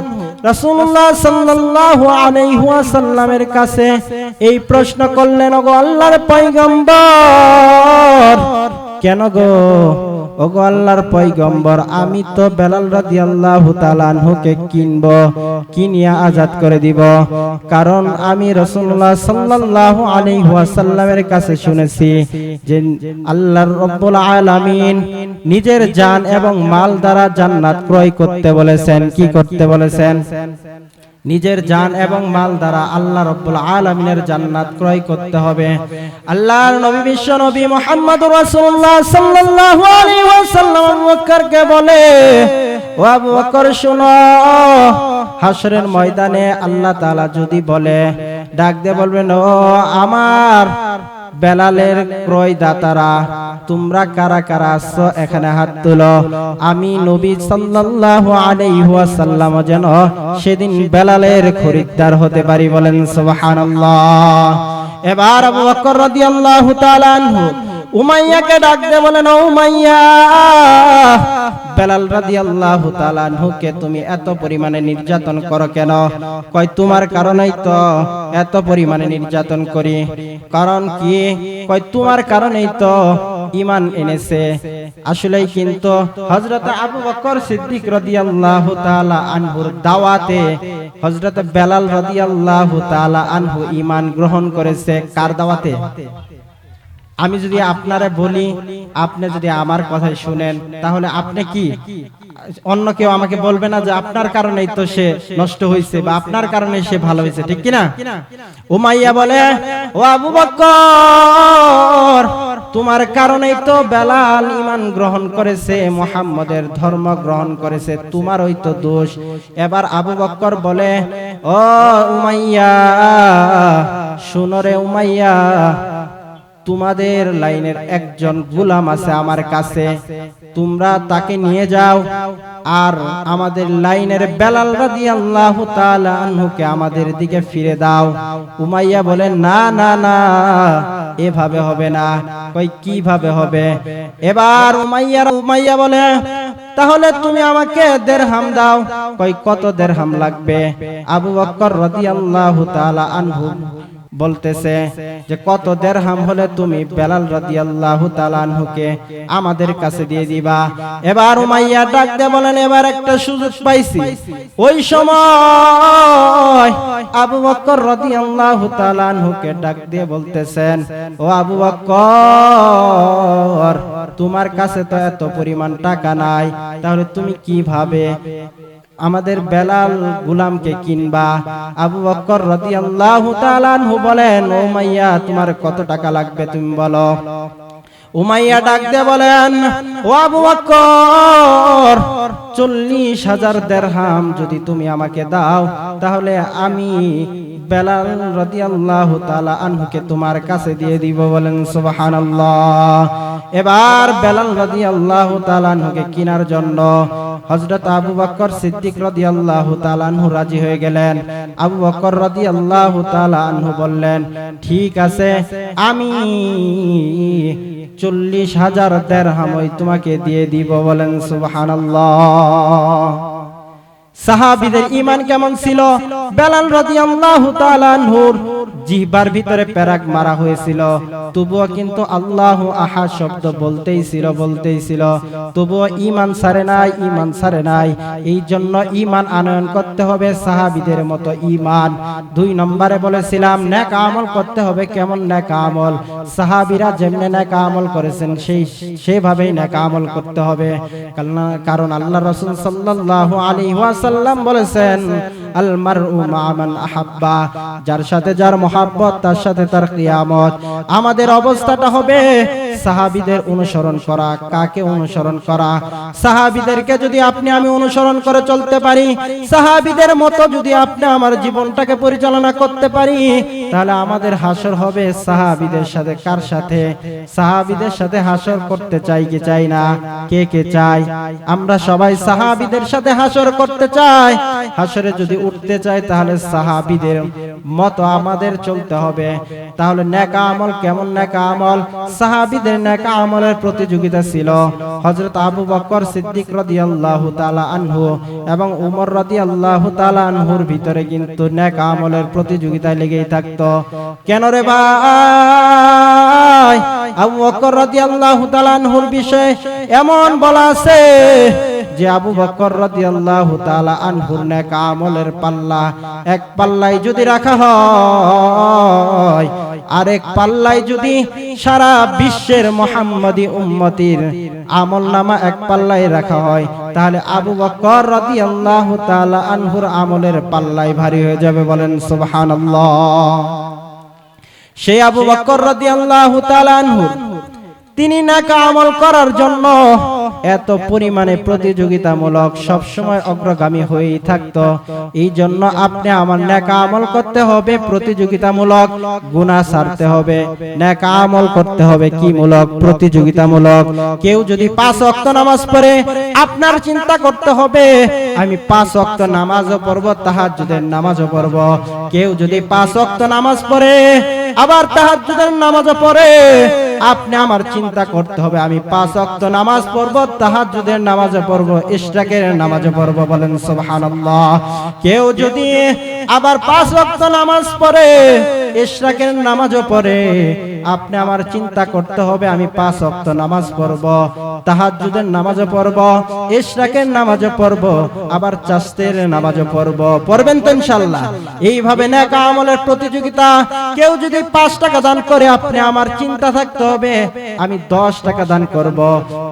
রাসূলুল্লাহ সাল্লাল্লাহু আলাইহি ওয়াসাল্লামের কাছে এই প্রশ্ন করলেন, ওগো আল্লাহর পয়গম্বর, কেন গো? ওগো আল্লাহর পয়গম্বর, আমি তো বেলাল রাদিয়াল্লাহু তাআলা আনহুকে কিনিয়া আজাদ করে দিব, কারণ আমি রাসূলুল্লাহ সাল্লাল্লাহু আলাইহি ওয়াসাল্লামের কাছে শুনেছি যে আল্লাহর রাব্বুল আলামিন নিজের জান এবং মাল দ্বারা জান্নাত ক্রয় করতে বলেছেন। কি করতে বলেছেন? নিজের জান এবং মাল দ্বারা আল্লাহ রাব্বুল আলামিনের জান্নাত ক্রয় করতে হবে। আল্লাহর নবী বিশ্ব নবী মুহাম্মদুর রাসূলুল্লাহ সাল্লাল্লাহু আলাইহি ওয়াসাল্লাম আবু বকরকে বলে, ও আবু বকর শুনো, হাসরের ময়দানে আল্লাহ তাআলা যদি বলে, ডাক দিয়ে বলবেন, ও আমার বেলালের ক্রয় দাতারা, তোমরা কারা কারা আছো এখানে হাত তুলো। আমি নবী সাল্লাল্লাহু আলাইহি ওয়াসাল্লাম যেন সেদিন বেলালের খরিদ্দার হতে পারি। বলেন সুবহানাল্লাহ। এবার আবু বকর রাদিয়াল্লাহু তাআলা আনহু উমাইয়াকে ডাক দিয়ে বলেন, ও উমাইয়া, বেলাল রাদিয়াল্লাহু তাআলা আনহুকে তুমি এত পরিমাণে নির্যাতন করো কেন? কয় তোমার কারণেই তো এত পরিমাণে নির্যাতন করি। কারণ কি? কয় তোমার কারণেই তো ঈমান এনেছে। আসলেই কিন্তু হযরত আবু বকর সিদ্দিক রাদিয়াল্লাহু তাআলা আনহুর দাওয়াতে হযরত বেলাল রাদিয়াল্লাহু তাআলা আনহু ঈমান গ্রহণ করেছে। কার দাওয়াতে? আমি যদি আপনারে বলি, আপনি যদি আমার কথাই শুনেন, তাহলে আপনি কি অন্য কেউ আমাকে বলবে না যে আপনার কারণেই তো সে নষ্ট হয়েছে বা আপনার কারণে সে ভালো হয়েছে, ঠিক কিনা? উমাইয়া বলে, ও আবু বকর, তোমার কারণেই তো বেলাল ঈমান গ্রহণ করেছে, মুহাম্মদের ধর্ম গ্রহণ করেছে, তোমারই তো দোষ। এবার আবু বকর বলে, ও উমাইয়া, শুনো রে উমাইয়া, তোমাদের লাইনের একজন গোলাম আছে আমার কাছে, তোমরা তাকে নিয়ে যাও আর আমাদের লাইনের বেলাল রাদিয়াল্লাহু তাআলা আনহুকে আমাদের দিকে ফিরে দাও। উমাইয়া বলে, না না না, এভাবে হবে না। কই কিভাবে হবে? এবার উমাইয়া বলে, তাহলে তুমি আমাকে দিরহাম দাও। কই কত দিরহাম লাগবে? আবু বকর রাদিয়াল্লাহু তাআলা আনহু বলতেছে যে কত দিরহাম হলে তুমি বেলাল রাদিয়াল্লাহু তাআলা আনহুকে আমাদের কাছে দিয়ে দিবা। এবার উমাইয়া ডাক দিয়ে বলেন, এবার একটা সুযোগ পাইছি। ওই সময় আবু বকর রাদিয়াল্লাহু তাআলা আনহুকে ডাক দিয়ে বলতেছেন, ও আবু বকর, তোমার কাছে তো এত পরিমাণ টাকা নাই, তাহলে তুমি কিভাবে আমাদের বেলাল গোলামকে কিনবা? আবু বকর রাদিয়াল্লাহু তাআলা আনহু বলেন, ও উমাইয়া, তোমার কত টাকা লাগবে তুমি বলো। উমাইয়া ডাক দিয়ে বলেন, ও আবু বকর, 40,000 দিরহাম যদি তুমি আমাকে দাও, তাহলে আমি বেলাল রাদিয়াল্লাহু তাআলা আনহুকে তোমার কাছে দিয়ে দিব। বলেন সুবহানাল্লাহ। এবার বেলাল রাদিয়াল্লাহু তাআলা আনহুকে কেনার জন্য হযরত আবু বকর সিদ্দিক রাদিয়াল্লাহু তাআলা আনহু রাজি হয়ে গেলেন। আবু বকর রাদিয়াল্লাহু তাআলা আনহু বললেন, ঠিক আছে, আমি 40,000 দিরহাম তোমাকে দিয়ে দিব। বলেন সুবহানাল্লাহ। সাহাবীদের ঈমান কেমন ছিল? বেলাল রাদিয়াল্লাহু তাআলা আনহুর জিহ্বার ভিতরে পেরাক মারা হয়েছিল, তবুও কিন্তু আল্লাহু আহাদ শব্দ বলতেই ছিল, তবুও ঈমান ছাড়ে নাই। এই জন্য ঈমান আনয়ন করতে হবে সাহাবীদের মতো ঈমান। 2 নম্বরে বলেছিলাম নেক আমল করতে হবে। কেমন নেক আমল? সাহাবীরা যেমনে নেক আমল করেছেন সেইভাবেই নেক আমল করতে হবে। কারণ আল্লাহ রাসূল সাল্লাল্লাহু আলাইহি ওয়াসাল্লাম বলেছেন, আল মারউ মা মান আহাব্বা, যার সাথে যার মহব্বত তার সাথে তার কিয়ামত। আমাদের অবস্থাটা হবে সাহাবীদের অনুসরণ করা। কাকে অনুসরণ করা? সাহাবীদেরকে যদি আপনি আমি অনুসরণ করে চলতে পারি, সাহাবীদের মতো যদি আপনি আমার জীবনটাকে পরিচালনা করতে পারি, তাহলে আমাদের হাসর হবে সাহাবীদের সাথে। কার সাথে? সাহাবীদের সাথে হাসর করতে চাই কি চাই না? কে চাই? আমরা সবাই সাহাবীদের সাথে হাসর করতে চাই। হাসরে যদি উঠতে চাই, তাহলে সাহাবীদের মতো আমাদের চলতে হবে। তাহলে নেক আমল কেমন নেক আমল? সাহাবীদের নেক আমলের প্রতিযোগিতা ছিল। হযরত আবু বকর সিদ্দিক রাদিয়াল্লাহু তাআলা আনহু এবং উমর রাদিয়াল্লাহু তাআলা আনহুর ভিতরে কিন্তু নেক আমলের প্রতিযোগিতা লেগেই থাকতো। কেন রে ভাই? আবু বকর রাদিয়াল্লাহু তাআলা আনহুর বিষয়ে এমন বলা আছে যে আবু বকর রাদিয়াল্লাহু তাআলা আনহুর নেক আমলের পাল্লা এক পাল্লায় যদি রাখা হয়, আরেক পাল্লায় যদি সারা বিশ্বের মুহাম্মাদি উম্মতির আমলনামা এক পাল্লায় রাখা হয়, তাহলে আবু বকর রাদিয়াল্লাহু তাআলা আনহুর আমলের পাল্লায় ভারী হয়ে যাবে। বলেন সুবহানাল্লাহ। সেই আবু বকর রাদিয়াল্লাহু তাআলা আনহু তিনি নেক আমল করার জন্য এত পরিমাণে প্রতিযোগিতামূলক সবসময় অগ্রগামী হয়েই থাকতো। এই জন্য আপনি আমার নেক আমল করতে হবে প্রতিযোগিতামূলক, গুনাহ ছাড়তে হবে। নেক আমল করতে হবে কি মূলক? প্রতিযোগিতামূলক। কেউ যদি 5 ওয়াক্ত নামাজ পড়ে, আপনার চিন্তা করতে হবে আমি 5 ওয়াক্ত নামাজও পড়ব, তাহাজ্জুদের নামাজও পড়ব। কেউ যদি 5 ওয়াক্ত নামাজ পড়ে আবার তাহাজ্জুদের নামাজও পড়ে, আপনি আমার চিন্তা করতে হবে আমি 5 ওয়াক্ত নামাজ পড়ব, তাহাজ্জুদের নামাজও পড়ব, ইশরাকের নামাজও পড়ব। বলেন সুবহানাল্লাহ। কেউ যদি আবার 5 ওয়াক্ত নামাজ পড়ে, ইশরাকের নামাজও পড়ে, আপনি আমার চিন্তা করতে হবে আমি 5 ওয়াক্ত নামাজ পড়ব, তাহাজ্জুদের নামাজও পড়ব, ইশরাকের নামাজও পড়ব, আবার চাস্তের নামাজও পড়ব। পড়বেন তো ইনশাআল্লাহ? এইভাবে নেক আমলের প্রতিযোগিতা। কেউ যদি 5 টাকা দান করে, আপনি আমার চিন্তা থাকতে হবে আমি 10 টাকা দান করব।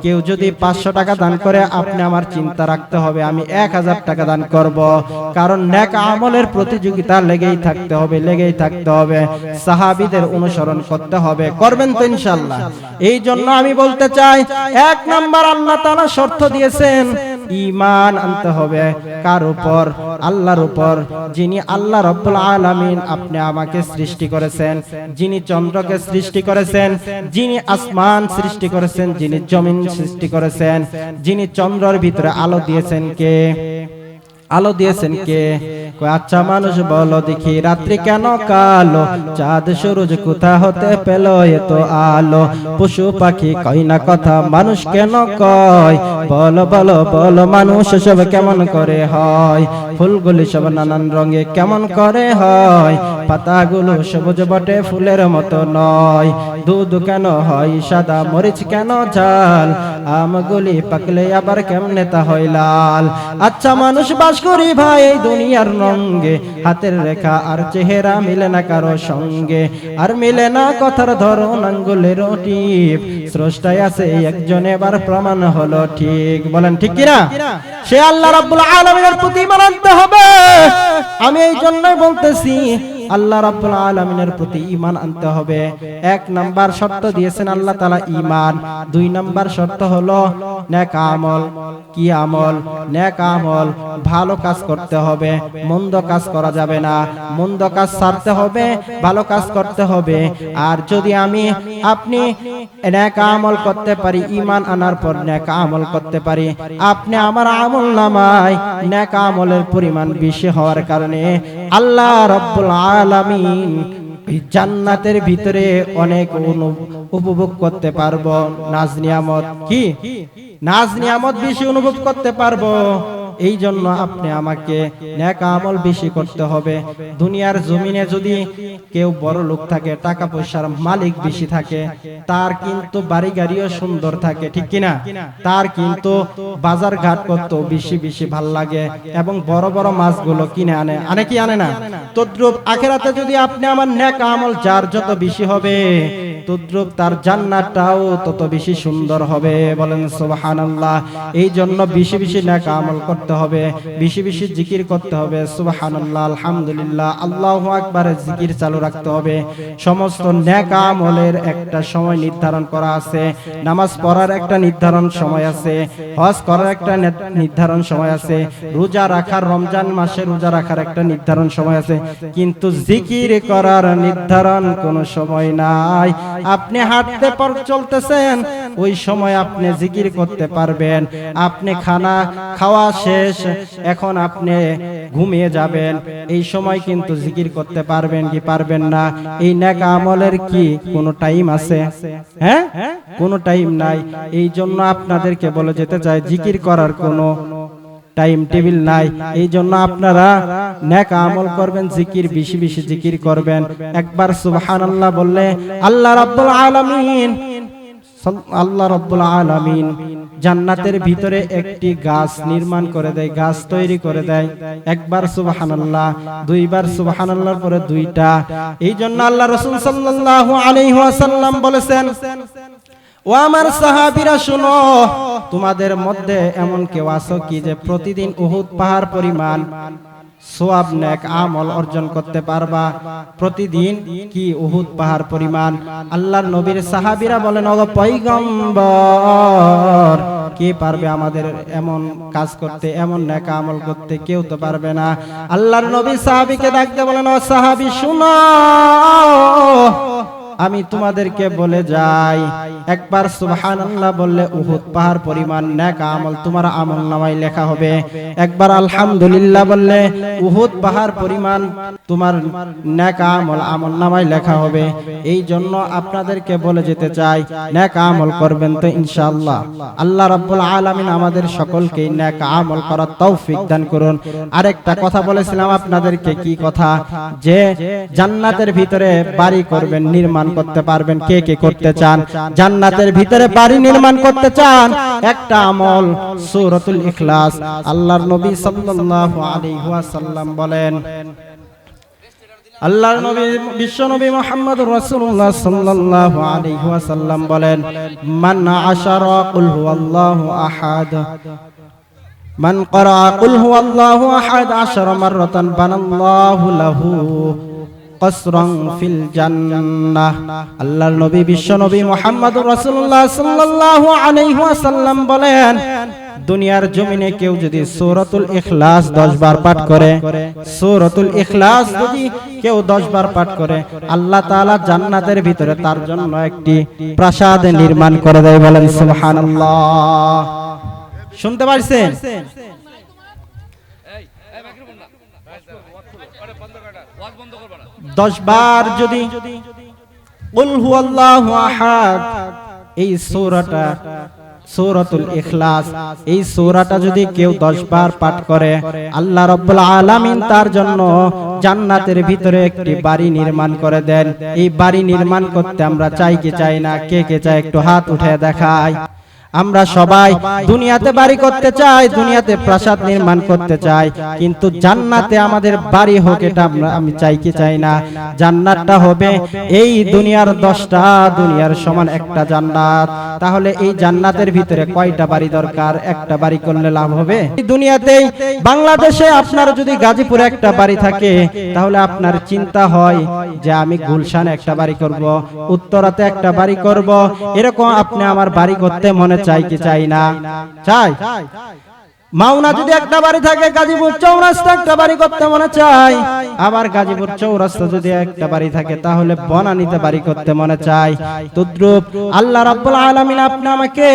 কেউ যদি 500 টাকা দান করে, আপনি আমার চিন্তা রাখতে হবে আমি 1000 টাকা দান করব। কারণ নেক আমলের প্রতিযোগিতা লেগেই থাকতে হবে। সাহাবীদের অনুসরণ করতে হবে। করবেন তো ইনশাআল্লাহ? এই জন্য আমি বলতে চাই, 1 নাম্বার আল্লাহ তাআলা শর্ত দিয়েছেন, ঈমান আনতে হবে। কার উপর? আল্লাহর উপর। যিনি আল্লাহ রাব্বুল আলামিন, আপনি আমাকে সৃষ্টি করেছেন, যিনি চন্দ্রকে সৃষ্টি করেছেন, যিনি আসমান সৃষ্টি করেছেন, যিনি জমিন সৃষ্টি করেছেন, যিনি চন্দ্রের ভিতরে আলো দিয়েছেন কে? আলো দিয়েছেন কে? আচ্ছা মানুষ বলো দেখি, রাত্রি কেন কালো? চাঁদ সূরজ কোথা হতে পেল এত আলো? পশু পাখি কয় না কথা, মানুষ কেন কয়? বলো বলো বলো মানুষ সব কেমন করে হয়? ফুলগুলি সব নানান রঙে কেমন করে হয়? পাতাগুলো সবুজ বটে ফুলের মতো নয়। দুধ কেন হয় সাদা, মরিচ কেন ঝাল? আমগুলি পাকলে আবার কেমনে তা হয় লাল। আচ্ছা মানুষ বাস করি ভাই এই দুনিয়ার রঙে, হাতের রেখা আর চেহারা মিলে না কারো সঙ্গে, আর মিলে না কথার ধরন আঙ্গুলের টিপ। স্রষ্টায় আছে একজন, এবার প্রমাণ হলো ঠিক। বলেন ঠিক কিনা? সে আল্লাহ রাব্বুল আলামিনের প্রতি ঈমান আনতে হবে। আমি এই জন্যই বলতেছি আল্লাহ রাব্বুল আলামিনের প্রতি ঈমান আনতে হবে। এক নাম্বার শর্ত দিয়েছেন আল্লাহ তাআলা ঈমান। দুই নাম্বার শর্ত হলো নেক আমল। কি আমল? নেক আমল। ভালো কাজ করতে হবে, মন্দ কাজ করা যাবে না। মন্দ কাজ ছাড়তে হবে, ভালো কাজ করতে হবে। আর যদি আপনি নেক আমল করতে পারি, ঈমান আনার পর নেক আমল করতে পারি, আপনি আমার আমল নামায় নেক আমলের পরিমাণ বেশি হওয়ার কারণে আল্লাহ রাব্বুল আলামিন জান্নাতের ভিতরে অনেক উপভোগ করতে পারবো। নাজ নিয়ামত, কি নাজ নিয়ামত বেশি অনুভব করতে পারবো। এই জন্য আপনি আমাকে নেক আমল বেশি করতে হবে। দুনিয়ার জমিনে যদি কেউ বড় লোক থাকে, টাকা পয়সার মালিক বেশি থাকে, তার কিন্তু বাড়ি গাড়িও সুন্দর থাকে, ঠিক কিনা? তার কিন্তু বাজার ঘাট করতে বেশি বেশি ভাল লাগে এবং বড় বড় মাছগুলো কিনে আনে কি আনে না? তদ্রূপ আখিরাতে যদি আপনি আমার নেক আমল যার যত বেশি হবে, তদ্রূপ তার জান্নাতটাও তত বেশি সুন্দর হবে। বলেন সুবহানাল্লাহ। এই জন্য বেশি বেশি নেক আমল করতে হবে, বেশি বেশি জিকির করতে হবে। সুবহানাল্লাহ, আলহামদুলিল্লাহ, আল্লাহু আকবারের জিকির চালু রাখতে হবে। সমস্ত নেক আমলের একটা সময় নির্ধারণ করা আছে। নামাজ পড়ার একটা নির্ধারণ সময় আছে, হজ করার একটা নির্ধারণ সময় আছে, রোজা রাখার, রমজান মাসে রোজা রাখার একটা নির্ধারণ সময় আছে, কিন্তু জিকির করার নির্ধারণ কোনো সময় নাই। আপনি হাঁটতে পর চলতেছেন, ওই সময় আপনি জিকির করতে পারবেন। আপনি খানা খাওয়া শেষ, এখন আপনি ঘুমিয়ে যাবেন, এই সময় কিন্তু জিকির করতে পারবেন কি পারবেন না? এই নেক আমলের কি কোনো টাইম আছে? হ্যাঁ, কোনো টাইম নাই। এই জন্য আপনাদেরকে বলে যেতে চাই, জিকির করার কোনো টাইম টেবিল নাই। এই জন্য আপনারা নেক আমল করবেন, জিকির বেশি বেশি জিকির করবেন। একবার সুবহানাল্লাহ বললে আল্লাহ রাব্বুল আলামিন জান্নাতের ভিতরে একটি গাছ নির্মাণ করে দেয়, গাছ তৈরি করে দেয়। একবার সুবহানাল্লাহ, দুইবার সুবহানাল্লাহর পরে দুইটা। এই জন্য আল্লাহ রাসূল সাল্লাল্লাহু আলাইহি ওয়াসাল্লাম বলেছেন, ও আমার সাহাবীরা শুনো, তোমাদের মধ্যে এমন কেউ আছো কি যে প্রতিদিন উহুদ পাহাড় পরিমাণ সওয়াব নেক আমল অর্জন করতে পারবা? প্রতিদিন কি উহুদ পাহাড় পরিমাণ? আল্লাহর নবীর সাহাবীরা বলেন, ও পয়গম্বর, কে পারবে আমাদের এমন কাজ করতে, এমন নেক আমল করতে? কেউ তো পারবে না। আল্লাহর নবী সাহাবীকে ডাকতে বলেন, ও সাহাবী শুনো, আমি তোমাদেরকে বলে যাই, একবার সুবহানাল্লাহ বললে উহুদ পাহাড় পরিমাণ নেক আমল তোমার আমলনামায় লেখা হবে। একবার আলহামদুলিল্লাহ বললে উহুদ পাহাড় পরিমাণ তোমার নেক আমল আমলনামায় লেখা হবে। এই জন্য আপনাদেরকে বলে যেতে চাই, নেক আমল করবেন তো ইনশাআল্লাহ। আল্লাহ রাব্বুল আলামিন আমাদের সকলকে নেক আমল করার তৌফিক দান করুন। আরেকটা কথা বলেছিলাম আপনাদেরকে, কি কথা? যে জান্নাতের ভিতরে বাড়ি করবেন, নির্মাণ করতে পারবেন। কে কে করতে চান? জান্নাতের ভিতরে বাড়ি নির্মাণ করতে চান? একটা আমল সূরাতুল ইখলাস। আল্লাহর নবী সাল্লাল্লাহু আলাইহি ওয়াসাল্লাম বলেন, আল্লাহর নবী বিশ্ব নবী মুহাম্মদুর রাসূলুল্লাহ সাল্লাল্লাহু আলাইহি ওয়াসাল্লাম বলেন, মান আশারা কুল হুয়াল্লাহু আহাদ, মান ক্বারা কুল হুয়াল্লাহু আহাদ 10 মাররাতান বানাল্লাহু লাহু কসরান ফিল জান্নাহ। আল্লাহর নবী বিশ্ব নবী মুহাম্মদুর রাসূলুল্লাহ সাল্লাল্লাহু আলাইহি ওয়াসাল্লাম বলেন, দুনিয়ার জমিনে কেউ যদি সূরাতুল ইখলাস 10 বার পাঠ করে, সূরাতুল ইখলাস যদি কেউ 10 বার পাঠ করে, আল্লাহ তাআলা জান্নাতের ভিতরে তার জন্য একটি প্রাসাদ নির্মাণ করে দেয়। বলেন সুবহানাল্লাহ। শুনতে পারছেন? 10 বার যদি কুল হুয়াল্লাহু আহাদ, এই সূরাটা সূরাতুল ইখলাস, এই সূরাটা যদি কেউ 10 বার পাঠ করে, আল্লাহ রাব্বুল আলামিন তার জন্য জান্নাতের ভিতরে একটি বাড়ি নির্মাণ করে দেন। এই বাড়ি নির্মাণ করতে আমরা চাই কি চাই না? কে কে চাই একটু হাত উঠে দেখায়। আমরা সবাই দুনিয়াতে বাড়ি করতে চাই, দুনিয়াতে প্রাসাদ নির্মাণ করতে চাই, কিন্তু জান্নাতে আমাদের বাড়ি হোক এটা আমি চাই কি চাই না? জান্নাতটা হবে এই দুনিয়ার 10টা দুনিয়ার সমান একটা জান্নাত। তাহলে এই জান্নাতের ভিতরে কয়টা বাড়ি দরকার? একটা বাড়ি করলে লাভ হবে? এই দুনিয়াতেই বাংলাদেশে আপনার যদি গাজীপুরে একটা বাড়ি থাকে, তাহলে আপনার চিন্তা হয় যে আমি গুলশানে একটা বাড়ি করব, উত্তরাতে একটা বাড়ি করব। এরকম আপনি আমার বাড়ি করতে মনে চাই কি চাই না? চাই। মাওনা যদি একটা বাড়ি থাকে, গাজীপুর চৌরাস্তা একটা বাড়ি করতে মনে চাই। আবার গাজীপুর চৌরাস্তা যদি একটা বাড়ি থাকে, তাহলে বনানীতে বাড়ি করতে মনে চাই। তদ্রূপ আল্লাহ রাব্বুল আলামিন আপনি আমাকে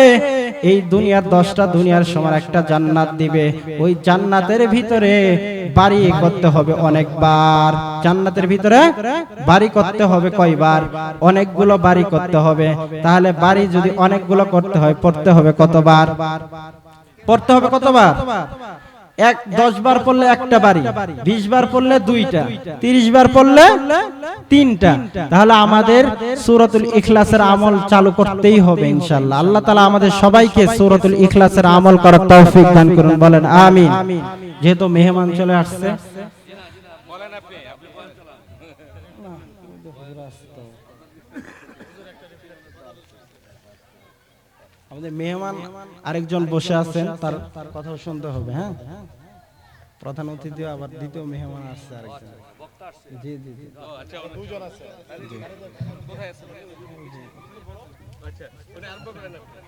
এই দুনিয়ার 10টা দুনিয়ার সমান একটা জান্নাত দিবে। ওই জান্নাতের ভিতরে বাড়ি করতে হবে অনেকবার। জান্নাতের ভিতরে বাড়ি করতে হবে কয়বার? অনেকগুলো বাড়ি করতে হবে। তাহলে বাড়ি যদি অনেকগুলো করতে হয়, পড়তে হবে কতবার? পড়তে হবে কতবার? 10 বার পড়লে একটা বাড়ি, 20 বার পড়লে 2টা, 30 বার পড়লে 3টা। তাহলে আমাদের সূরাতুল ইখলাসের আমল চালু করতেই হবে ইনশাআল্লাহ। আল্লাহ তাআলা আমাদের সবাইকে সূরাতুল ইখলাসের আমল করার তৌফিক দান করুন, বলেন আমিন। যেহেতু মেহমান চলে আসছে, আমাদের মেহমান আরেকজন বসে আছেন, তার কথাও শুনতে হবে। হ্যাঁ, প্রধান অতিথি আবার দ্বিতীয় মেহমান আসছে আরেকজন। জি জি জি, আচ্ছা দুজন আছে। কোথায় আছে? আচ্ছা, ওটা আরম্ভ করেন আপনি।